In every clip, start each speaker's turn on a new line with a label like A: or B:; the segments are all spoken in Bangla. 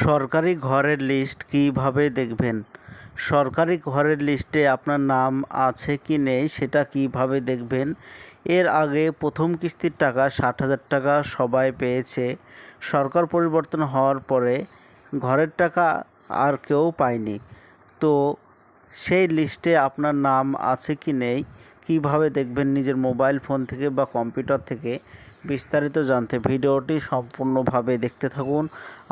A: সরকারি ঘরের লিস্ট কিভাবে দেখবেন? সরকারি ঘরের লিস্টে আপনার নাম আছে কি নেই সেটা কিভাবে দেখবেন? এর আগে প্রথম কিস্তির টাকা ৬০,০০০ টাকা সবাই পেয়েছে। সরকার পরিবর্তন হওয়ার পরে ঘরের টাকা আর কেউ পায়নি। তো সেই লিস্টে আপনার নাম আছে কি নেই কিভাবে দেখবেন নিজের মোবাইল ফোন থেকে বা কম্পিউটার থেকে? বিস্তারিত জানতে ভিডিওটি সম্পূর্ণভাবে দেখতে থাকুন।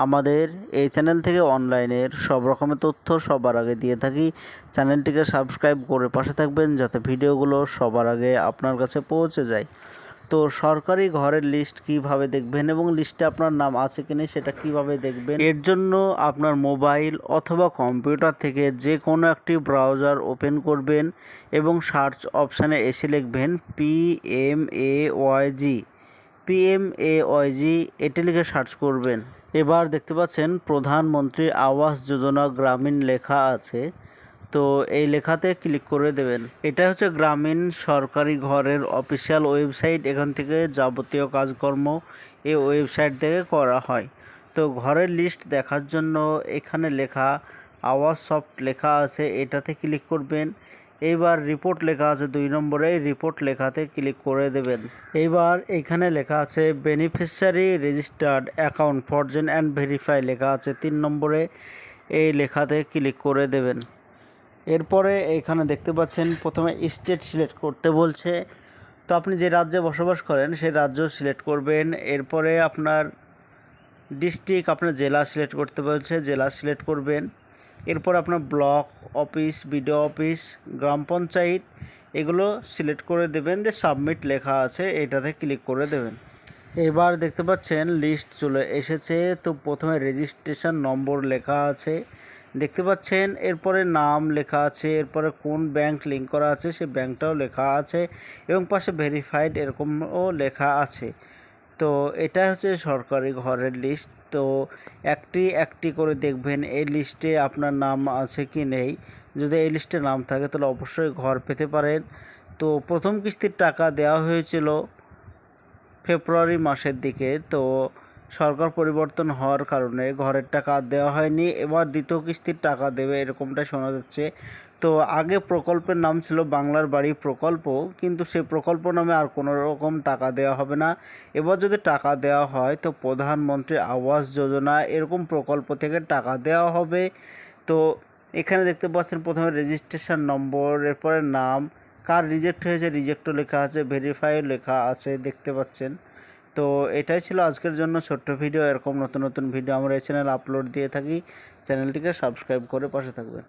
A: আমাদের এই চ্যানেল থেকে অনলাইনের সব রকমের তথ্য সবার আগে দিয়ে থাকি। চ্যানেলটিকে সাবস্ক্রাইব করে পাশে থাকবেন যাতে ভিডিওগুলো সবার আগে আপনার কাছে পৌঁছে যায়। তো সরকারি ঘরের লিস্ট কিভাবে দেখবেন এবং লিস্টে আপনার নাম আছে কি না সেটা কিভাবে দেখবেন? এর জন্য আপনার মোবাইল অথবা কম্পিউটার থেকে যে কোনো একটি ব্রাউজার ওপেন করবেন এবং সার্চ অপশানে এসে লিখবেন PMAYG এটি লিখে সার্চ করবেন। এবার দেখতে পাচ্ছেন প্রধানমন্ত্রী আবাস যোজনা গ্রামীণ লেখা আছে। তো এই লেখাতে ক্লিক করে দেবেন। এটা হচ্ছে গ্রামীণ সরকারি ঘরের অফিসিয়াল ওয়েবসাইট। এখান থেকে যাবতীয় কাজকর্ম এই ওয়েবসাইট থেকে করা হয়। তো ঘরের লিস্ট দেখার জন্য এখানে লেখা আওয়াজ সফট লেখা আছে, এটাতে ক্লিক করবেন। এইবার রিপোর্ট লেখা আছে 2 নম্বরে, রিপোর্ট লেখাতে ক্লিক করে দেবেন। এইবার এখানে লেখা আছে beneficiary registered account ফরজেন and verify লেখা আছে 3 নম্বরে, এই লেখাতে ক্লিক করে দেবেন। এরপরে এখানে দেখতে পাচ্ছেন প্রথমে স্টেট সিলেক্ট করতে বলছে। তো আপনি যে রাজ্যে বসবাস করেন সেই রাজ্য সিলেক্ট করবেন। এরপরে আপনার ডিস্ট্রিক্ট, আপনার জেলা সিলেক্ট করতে বলছে, জেলা সিলেক্ট করবেন। এরপর আপনার ব্লক অফিস, বিডিও অফিস, গ্রাম পঞ্চায়েত এগুলো সিলেক্ট করে দেবেন। যে সাবমিট লেখা আছে এটাতে ক্লিক করে দেবেন। এবার দেখতে পাচ্ছেন লিস্ট চলে এসেছে। তো প্রথমে রেজিস্ট্রেশন নম্বর লেখা আছে দেখতে পাচ্ছেন, এরপরে নাম লেখা আছে, এরপরে কোন ব্যাংক লিঙ্ক করা আছে সেই ব্যাংকটাও লেখা আছে এবং পাশে ভেরিফাইড এরকমও লেখা আছে। তো এটা হচ্ছে সরকারি ঘরের লিস্ট। তো একটি একটি করে দেখবেন এই লিস্টে আপনার নাম আছে কি নেই। যদি এই লিস্টে নাম থাকে তাহলে অবশ্যই ঘর পেতে পারেন। তো প্রথম কিস্তির টাকা দেওয়া হয়েছিল ফেব্রুয়ারি মাসের দিকে। তো সরকার পরিবর্তন হওয়ার কারণে ঘরের টাকা দেওয়া হয়নি, এবার দ্বিতীয় কিস্তির টাকা দেবে এরকমটাই শোনা যাচ্ছে। তো আগে প্রকল্পের নাম ছিল বাংলার বাড়ি প্রকল্প, কিন্তু সেই প্রকল্প নামে আর কোনো রকম টাকা দেওয়া হবে না। এবার যদি টাকা দেওয়া হয় তো প্রধানমন্ত্রী আবাস যোজনা এরকম প্রকল্প থেকে টাকা দেওয়া হবে। তো এখানে দেখতে পাচ্ছেন প্রথমে রেজিস্ট্রেশন নম্বর, এরপরে নাম, কার রিজেক্ট হয়েছে রিজেক্টও লেখা আছে, ভেরিফাই লেখা আছে দেখতে পাচ্ছেন। তো এটাই ছিল আজকের জন্য ছোট্ট ভিডিও। এরকম নতুন নতুন ভিডিও আমরা এই চ্যানেলে আপলোড দিয়ে থাকি। চ্যানেলটিকে সাবস্ক্রাইব করে পাশে থাকবেন।